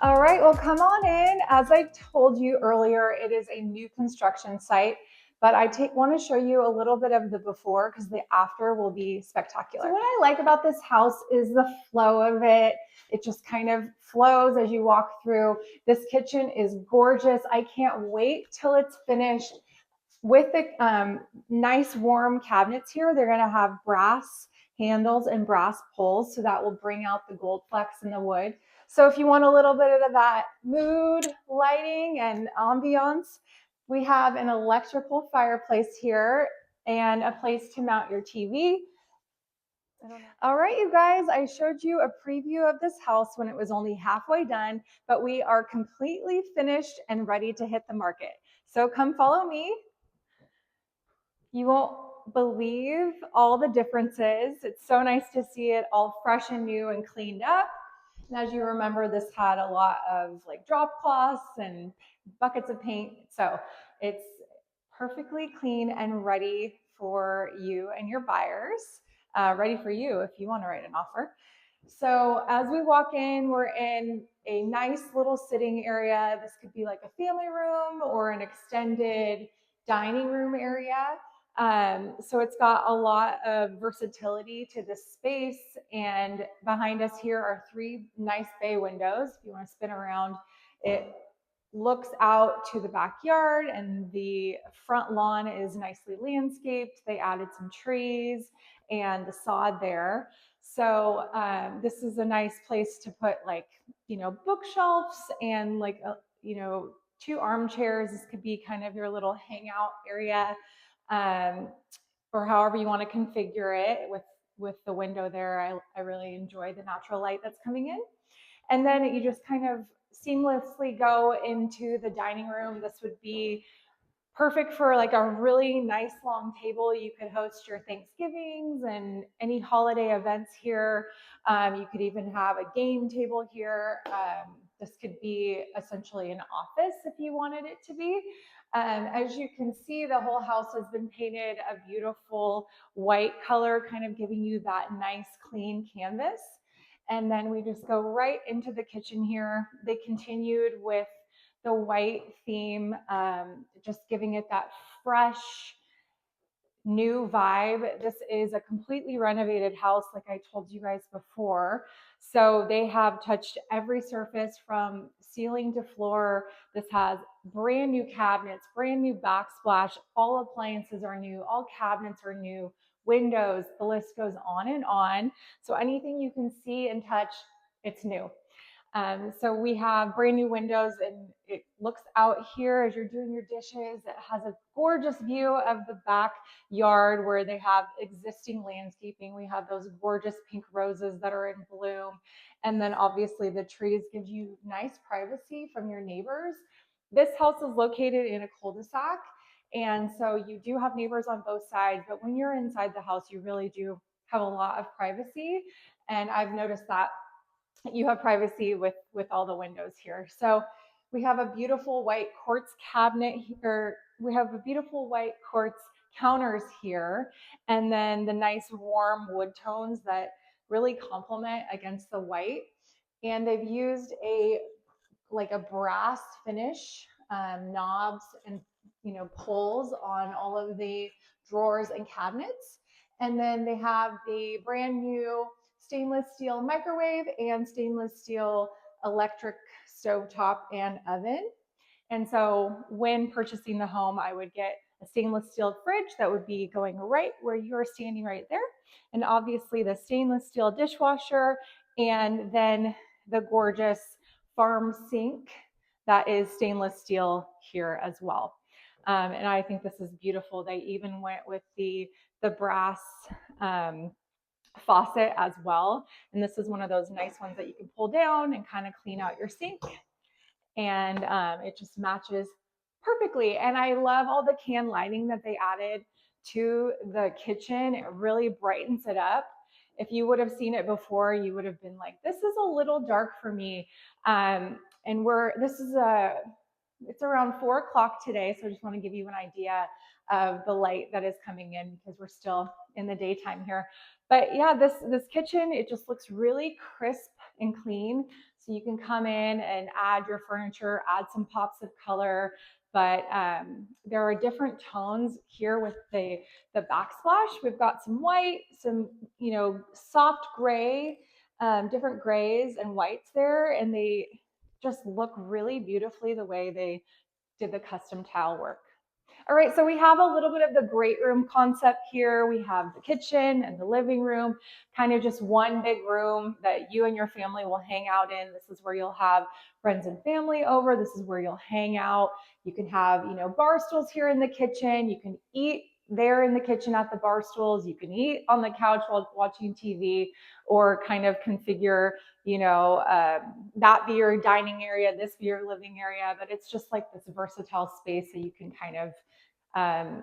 All right, well, come on in. As I told you earlier, it is a new construction site, but want to show you a little bit of the before because the after will be spectacular. So what I like about this house is the flow of it. It just kind of flows as you walk through. This kitchen is gorgeous. I can't wait till it's finished. With the nice warm cabinets here, they're going to have brass handles and brass pulls, so that will bring out the gold flecks in the wood. So if you want a little bit of that mood, lighting, and ambiance, we have an electrical fireplace here and a place to mount your TV. All right, you guys, I showed you a preview of this house when it was only halfway done, but we are completely finished and ready to hit the market. So come follow me. You won't believe all the differences. It's so nice to see it all fresh and new and cleaned up. And as you remember, this had a lot of like drop cloths and buckets of paint. So it's perfectly clean and ready for you and your buyers. Ready for you if you want to write an offer. So as we walk in, we're in a nice little sitting area. This could be like a family room or an extended dining room area. So it's got a lot of versatility to this space. And behind us here are 3 nice bay windows. If you want to spin around, it looks out to the backyard, and the front lawn is nicely landscaped. They added some trees and the sod there. So this is a nice place to put bookshelves and 2 armchairs. This could be kind of your little hangout area, or however you want to configure it with the window there. I really enjoy the natural light that's coming in. And then you just kind of seamlessly go into the dining room. This would be perfect for like a really nice long table. You could host your Thanksgivings and any holiday events here. You could even have a game table here. This could be essentially an office if you wanted it to be. As you can see, the whole house has been painted a beautiful white color, kind of giving you that nice clean canvas. And then we just go right into the kitchen here. They continued with the white theme, just giving it that fresh, new vibe. This is a completely renovated house, like I told you guys before. So they have touched every surface from ceiling to floor. This has brand new cabinets, brand new backsplash. All appliances are new, all cabinets are new, windows, the list goes on and on. So anything you can see and touch, it's new. So we have brand new windows, and it looks out here as you're doing your dishes. It has a gorgeous view of the backyard where they have existing landscaping. We have those gorgeous pink roses that are in bloom. And then obviously the trees give you nice privacy from your neighbors. This house is located in a cul-de-sac, and so you do have neighbors on both sides, but when you're inside the house, you really do have a lot of privacy. And I've noticed that you have privacy with all the windows here. So we have a beautiful white quartz cabinet here. We have a beautiful white quartz counters here, and then the nice warm wood tones that really complement against the white. And they've used a brass finish, knobs and pulls on all of the drawers and cabinets. And then they have the brand new stainless steel microwave and stainless steel electric stovetop and oven. And so when purchasing the home, I would get a stainless steel fridge that would be going right where you're standing right there. And obviously the stainless steel dishwasher, and then the gorgeous farm sink that is stainless steel here as well. And I think this is beautiful. They even went with the brass faucet as well. And this is one of those nice ones that you can pull down and kind of clean out your sink. And it just matches perfectly. And I love all the can lighting that they added to the kitchen. It really brightens it up. If you would have seen it before, you would have been like, this is a little dark for me. And it's around 4 o'clock today. So I just want to give you an idea of the light that is coming in because we're still in the daytime here. But yeah, this kitchen, it just looks really crisp and clean. So you can come in and add your furniture, add some pops of color, but there are different tones here with the backsplash. We've got some white, some, you know, soft gray, different grays and whites there, and they just look really beautifully the way they did the custom tile work. All right, so we have a little bit of the great room concept here. We have the kitchen and the living room, kind of just one big room that you and your family will hang out in. This is where you'll have friends and family over. This is where you'll hang out. You can have, you know, bar stools here in the kitchen. You can eat there in the kitchen at the bar stools. You can eat on the couch while watching TV, or kind of configure, you know, that be your dining area, this be your living area. But it's just like this versatile space that you can kind of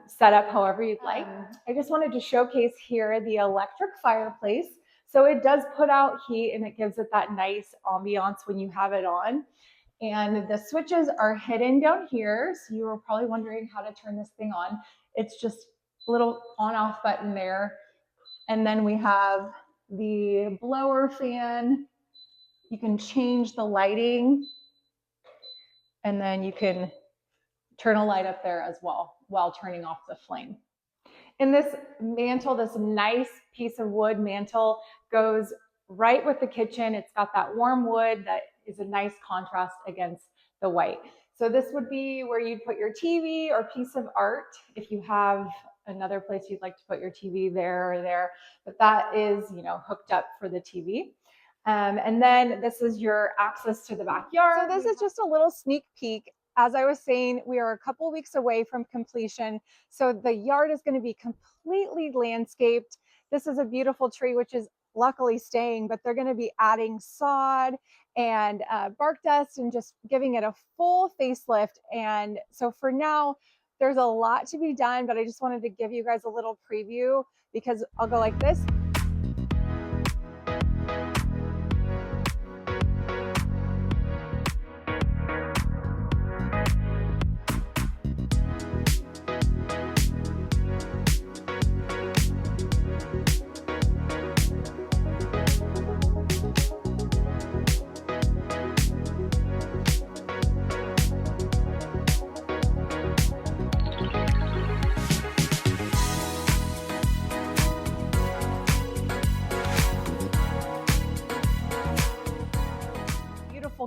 set up however you'd like. I just wanted to showcase here the electric fireplace. So it does put out heat and it gives it that nice ambiance when you have it on. And the switches are hidden down here. So you were probably wondering how to turn this thing on. It's just a little on-off button there. And then we have the blower fan. You can change the lighting, and then you can turn a light up there as well while turning off the flame. And this mantle, this nice piece of wood mantle, goes right with the kitchen. It's got that warm wood that is a nice contrast against the white. So this would be where you'd put your TV or piece of art if you have another place you'd like to put your TV there or there, but that is, you know, hooked up for the TV. And then this is your access to the backyard. So this is just a little sneak peek. As I was saying, we are a couple weeks away from completion. So the yard is going to be completely landscaped. This is a beautiful tree, which is luckily staying, but they're going to be adding sod and bark dust and just giving it a full facelift. And so for now, there's a lot to be done, but I just wanted to give you guys a little preview because I'll go like this.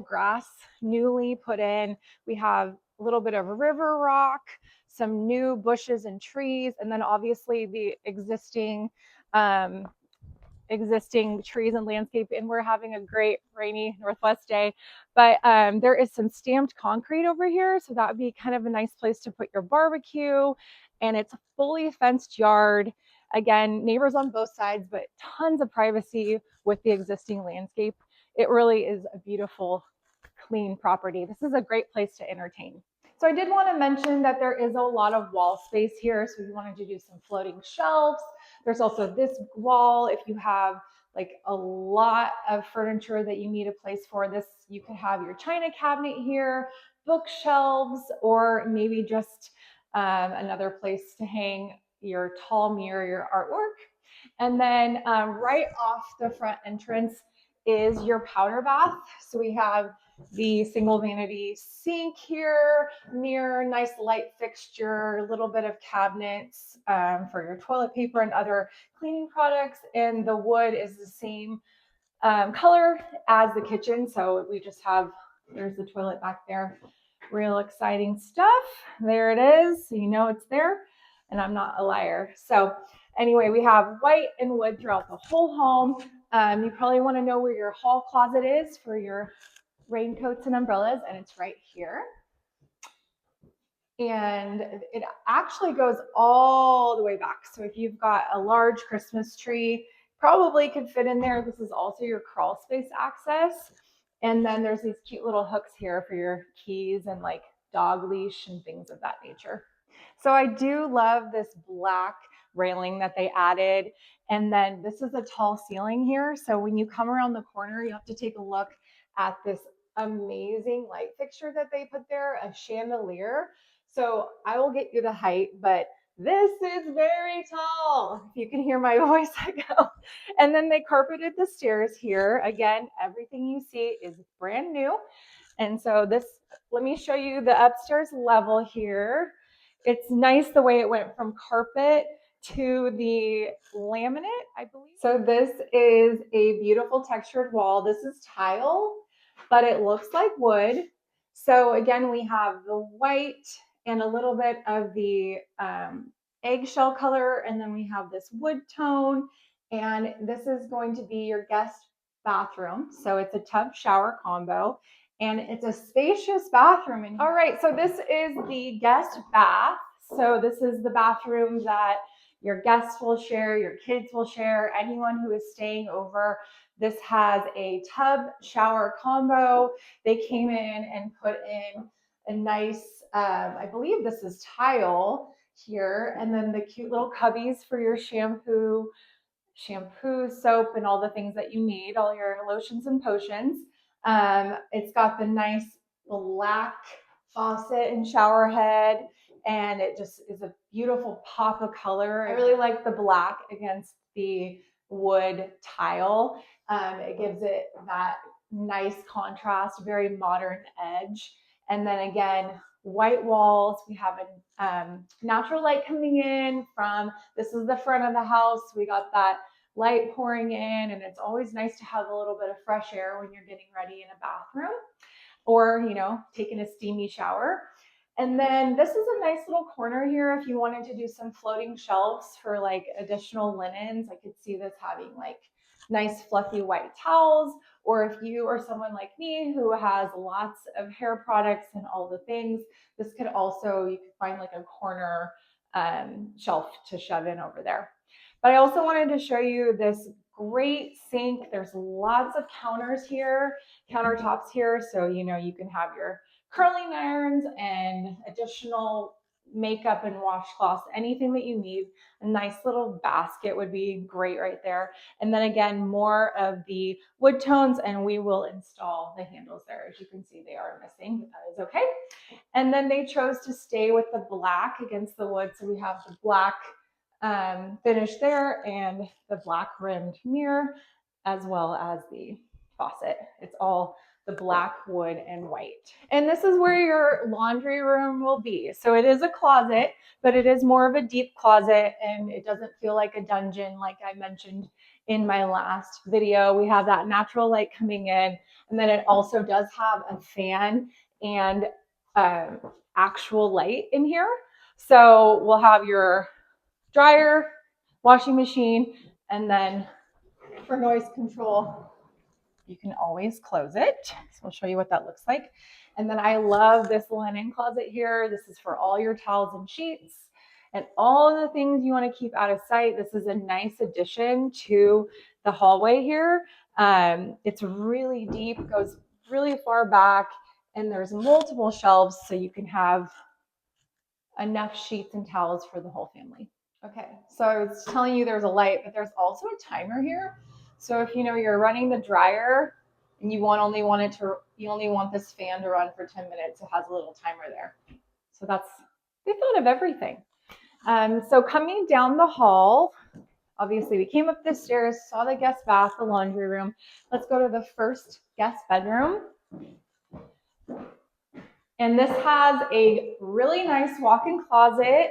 Grass newly put in. We have a little bit of river rock, some new bushes and trees, and then obviously the existing trees and landscape. And we're having a great rainy northwest day, but there is some stamped concrete over here, so that would be kind of a nice place to put your barbecue. And it's a fully fenced yard. Again, neighbors on both sides, but tons of privacy with the existing landscape. It really is a beautiful, clean property. This is a great place to entertain. So I did want to mention that there is a lot of wall space here. So if you wanted to do some floating shelves, there's also this wall. If you have like a lot of furniture that you need a place for this, you could have your china cabinet here, bookshelves, or maybe just another place to hang your tall mirror, your artwork. And then right off the front entrance is your powder bath. So we have the single vanity sink here, mirror, nice light fixture, a little bit of cabinets for your toilet paper and other cleaning products. And the wood is the same color as the kitchen. So we just have, there's the toilet back there. Real exciting stuff. There it is. So you know it's there. And I'm not a liar. So anyway, we have white and wood throughout the whole home. You probably want to know where your hall closet is for your raincoats and umbrellas, and it's right here. And it actually goes all the way back. So if you've got a large Christmas tree, probably could fit in there. This is also your crawl space access. And then there's these cute little hooks here for your keys and like dog leash and things of that nature. So I do love this black railing that they added. And then this is a tall ceiling here. So when you come around the corner, you have to take a look at this amazing light fixture that they put there, a chandelier. So I will get you the height, but This is very tall. If you can hear my voice, I go. And then they carpeted the stairs here. Again, everything you see is brand new. And so this, let me show you the upstairs level here. It's nice the way it went from carpet to the laminate, I believe. So this is a beautiful textured wall. This is tile, but it looks like wood. So again, we have the white and a little bit of the eggshell color, and then we have this wood tone, and this is going to be your guest bathroom. So it's a tub shower combo, and it's a spacious bathroom in here. All right, so this is the guest bath. So this is the bathroom that your guests will share, your kids will share, anyone who is staying over. This has a tub shower combo. They came in and put in a nice, I believe this is tile here, and then the cute little cubbies for your shampoo, soap, and all the things that you need, all your lotions and potions. It's got the nice black faucet and shower head, and it just is a beautiful pop of color. I really like the black against the wood tile. It gives it that nice contrast, very modern edge. And then again, white walls. We have a natural light coming in from, this is the front of the house. We got that light pouring in, and it's always nice to have a little bit of fresh air when you're getting ready in a bathroom or, you know, taking a steamy shower. And then this is a nice little corner here. If you wanted to do some floating shelves for like additional linens, I could see this having like nice fluffy white towels, or if you are someone like me who has lots of hair products and all the things, this could also, you could find like a corner shelf to shove in over there. But I also wanted to show you this great sink. There's lots of countertops here. So, you know, you can have your curling irons and additional makeup and washcloths, anything that you need. A nice little basket would be great right there. And then again, more of the wood tones, and we will install the handles there. As you can see, they are missing, but that is okay. And then they chose to stay with the black against the wood. So we have the black finish there and the black rimmed mirror, as well as the faucet. It's all the black wood and white. And this is where your laundry room will be. So it is a closet, but it is more of a deep closet, and it doesn't feel like a dungeon like I mentioned in my last video. We have that natural light coming in, and then it also does have a fan and actual light in here. So we'll have your dryer, washing machine, and then for noise control, you can always close it. So I'll show you what that looks like. And then I love this linen closet here. This is for all your towels and sheets and all the things you want to keep out of sight. This is a nice addition to the hallway here. It's really deep, goes really far back, and there's multiple shelves so you can have enough sheets and towels for the whole family. Okay, so I was telling you there's a light, but there's also a timer here. So if you know you're running the dryer and you only want this fan to run for 10 minutes, it has a little timer there. So they thought of everything. So coming down the hall, obviously we came up the stairs, saw the guest bath, the laundry room. Let's go to the first guest bedroom. And this has a really nice walk-in closet.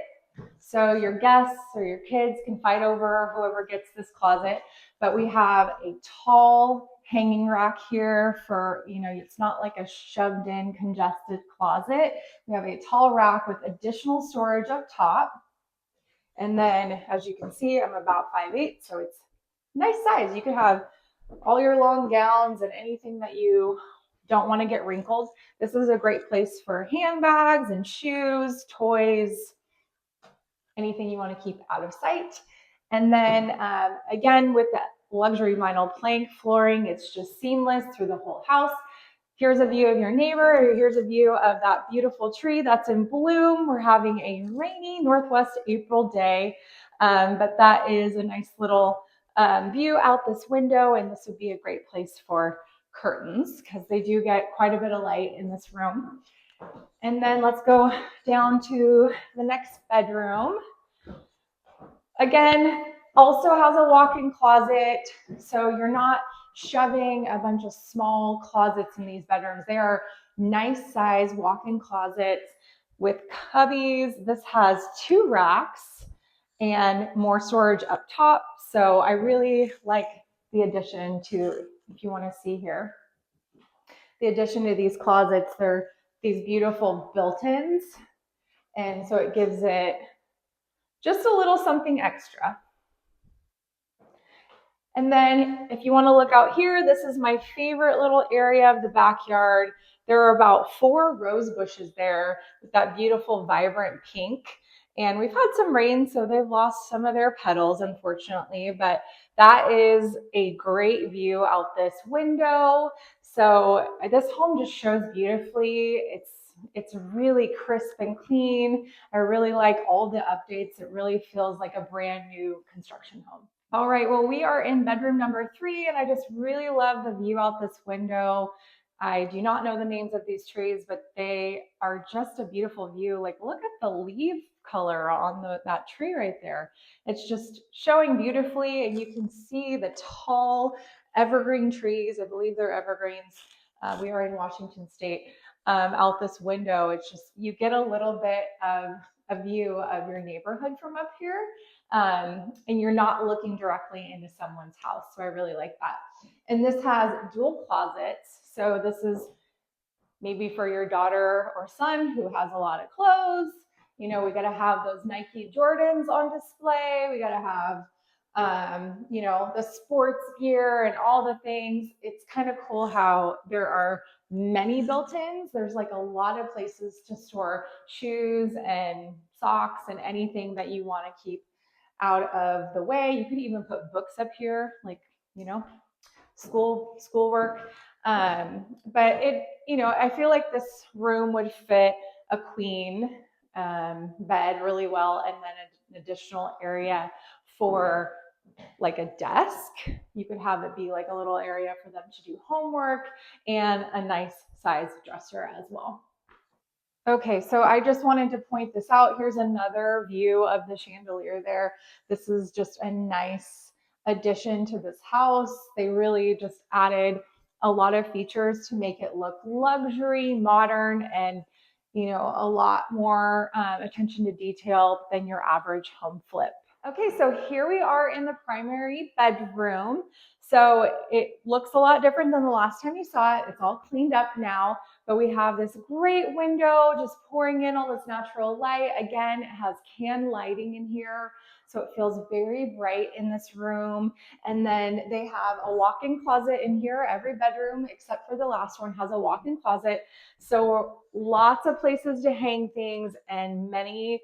So your guests or your kids can fight over whoever gets this closet. But we have a tall hanging rack here for, you know, it's not like a shoved in congested closet. We have a tall rack with additional storage up top. And then as you can see, I'm about 5'8", so it's nice size. You could have all your long gowns and anything that you don't want to get wrinkled. This is a great place for handbags and shoes, toys, anything you want to keep out of sight. And then again, with that luxury vinyl plank flooring, it's just seamless through the whole house. Here's a view of your neighbor. Here's a view of that beautiful tree that's in bloom. We're having a rainy Northwest April day, but that is a nice little view out this window, and this would be a great place for curtains because they do get quite a bit of light in this room. And then let's go down to the next bedroom. Again, also has a walk-in closet, so you're not shoving a bunch of small closets in these bedrooms. They are nice size walk-in closets with cubbies. This has 2 racks and more storage up top. So I really like the addition to, if you want to see here, the addition to these closets. They're these beautiful built-ins. And so it gives it just a little something extra. And then if you want to look out here, this is my favorite little area of the backyard. There are about 4 rose bushes there with that beautiful vibrant pink. And we've had some rain, so they've lost some of their petals, unfortunately, but that is a great view out this window. So this home just shows beautifully. It's really crisp and clean. I really like all the updates. It really feels like a brand new construction home. All right, well, we are in bedroom number 3, and I just really love the view out this window. I do not know the names of these trees, but they are just a beautiful view. Like, look at the leaf color on that tree right there. It's just showing beautifully, and you can see the tall evergreen trees. I believe they're evergreens. We are in Washington State. Out this window, it's just, you get a little bit of a view of your neighborhood from up here. And you're not looking directly into someone's house. So I really like that. And this has dual closets. So this is maybe for your daughter or son who has a lot of clothes. You know, we got to have those Nike Jordans on display. We got to have, you know, the sports gear and all the things. It's kind of cool how there are many built-ins. There's like a lot of places to store shoes and socks and anything that you want to keep out of the way. You could even put books up here, like, you know, schoolwork. But it, you know, I feel like this room would fit a queen bed really well, and then an additional area for like a desk. You could have it be like a little area for them to do homework, and a nice size dresser as well. Okay, so I just wanted to point this out. Here's another view of the chandelier there. This is just a nice addition to this house. They really just added a lot of features to make it look luxury, modern, and, you know, a lot more attention to detail than your average home flip. Okay, so here we are in the primary bedroom. So it looks a lot different than the last time you saw it. It's all cleaned up now, but we have this great window just pouring in all this natural light. Again, it has can lighting in here, so it feels very bright in this room. And then they have a walk-in closet in here. Every bedroom, except for the last one, has a walk-in closet. So lots of places to hang things, and many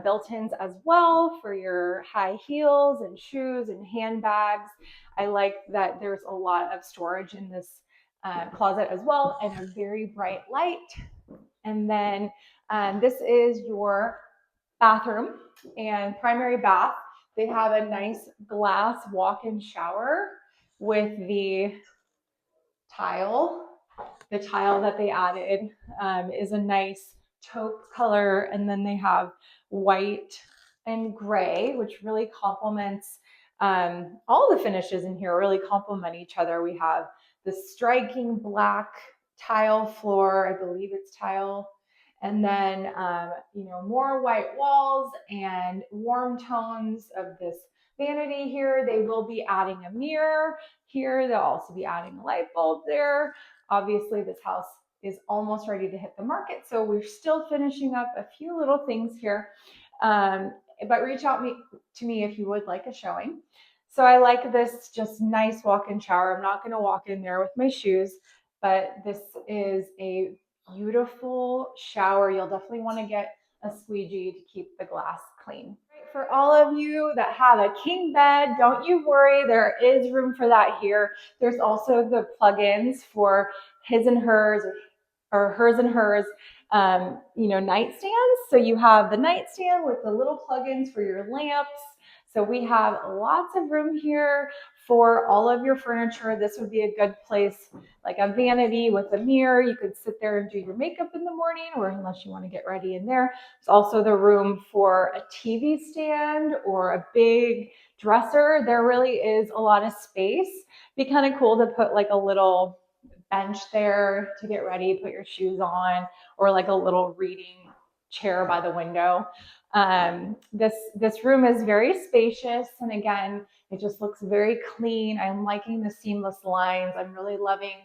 built-ins as well for your high heels and shoes and handbags. I like that there's a lot of storage in this closet as well, and a very bright light. And then this is your bathroom and primary bath. They have a nice glass walk-in shower with the tile. The tile that they added is a nice taupe color, and then they have white and gray, which really complements all the finishes in here, really complement each other. We have the striking black tile floor, I believe it's tile, and then you know, more white walls and warm tones of this vanity here. They will be adding a mirror here. They'll also be adding a light bulb there. Obviously, this house is almost ready to hit the market, so we're still finishing up a few little things here. But reach out to me if you would like a showing. So I like this just nice walk-in shower. I'm not going to walk in there with my shoes, but this is a beautiful shower. You'll definitely want to get a squeegee to keep the glass clean. For all of you that have a king bed, don't you worry, there is room for that here. There's also the plugins for his and hers, or hers and hers, you know, nightstands. So you have the nightstand with the little plugins for your lamps. So we have lots of room here For all of your furniture, this would be a good place, like a vanity with a mirror. You could sit there and do your makeup in the morning, or unless you want to get ready in there. There's also the room for a TV stand or a big dresser. There really is a lot of space. It'd be kind of cool to put like a little bench there to get ready, put your shoes on, or like a little reading chair by the window. This room is very spacious, and again, it just looks very clean. I'm liking the seamless lines. I'm really loving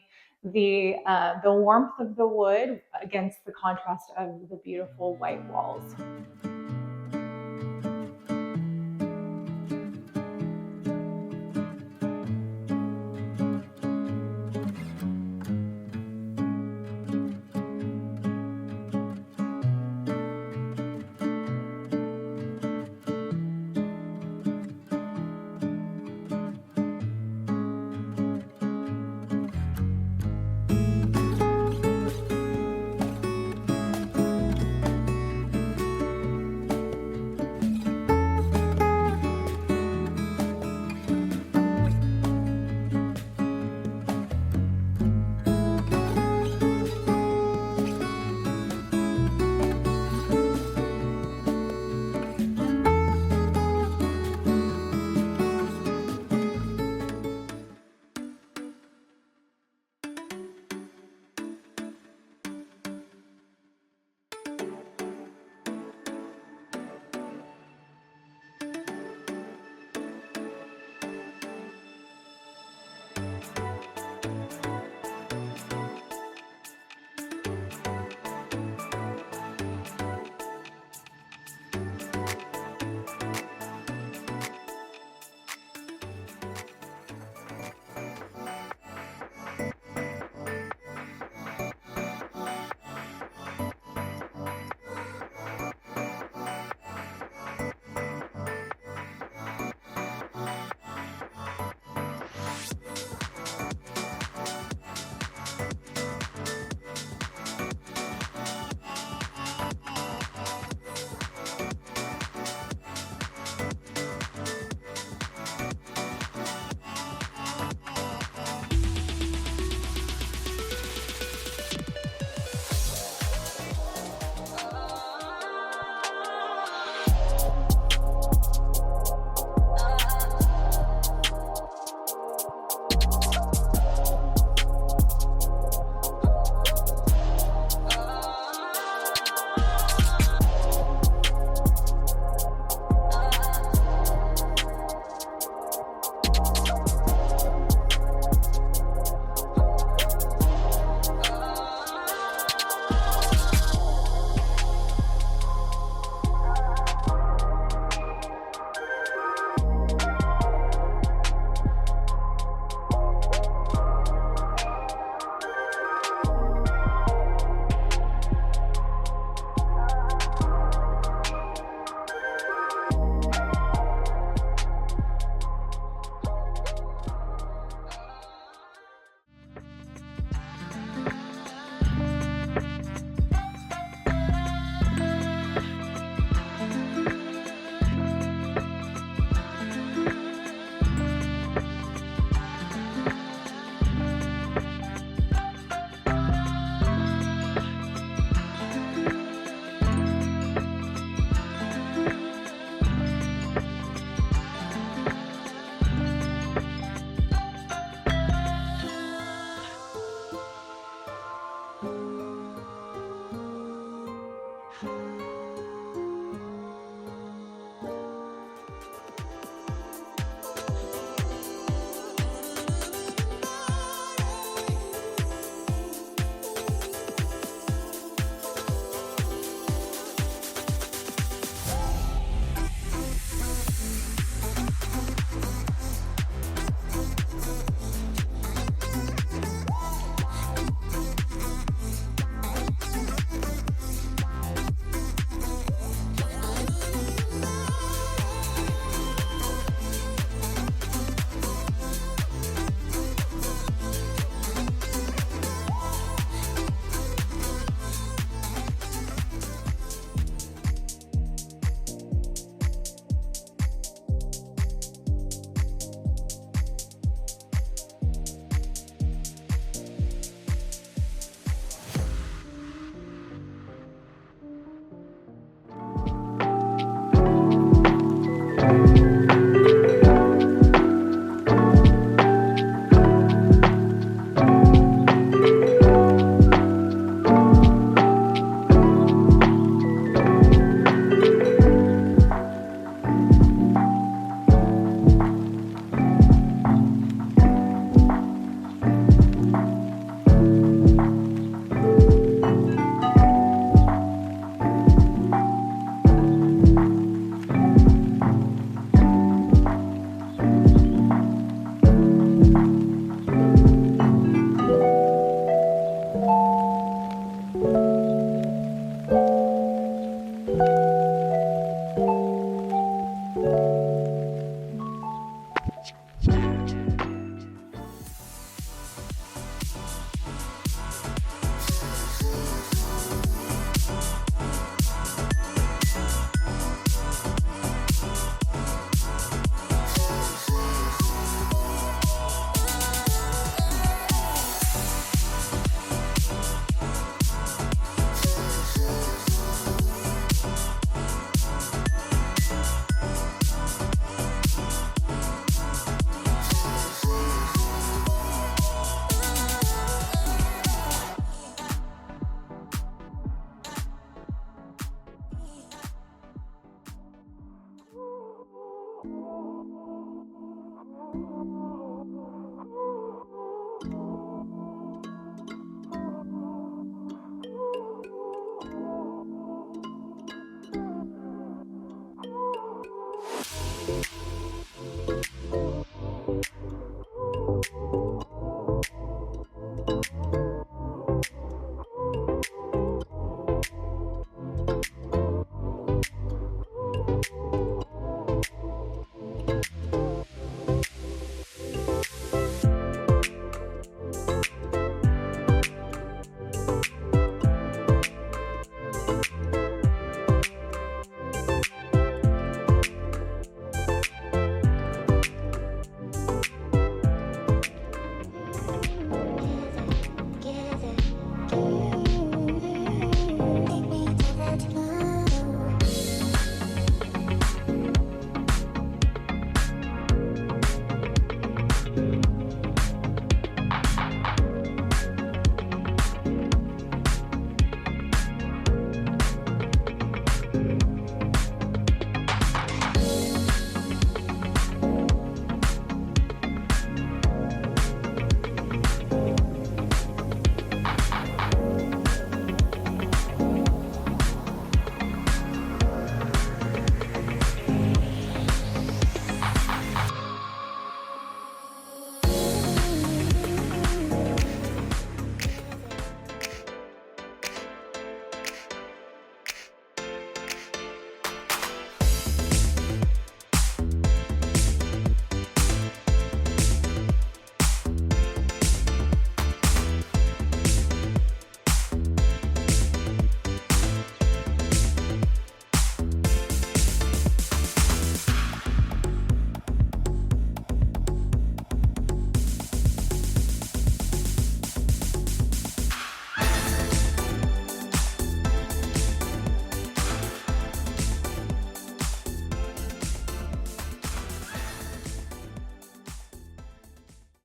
the warmth of the wood against the contrast of the beautiful white walls.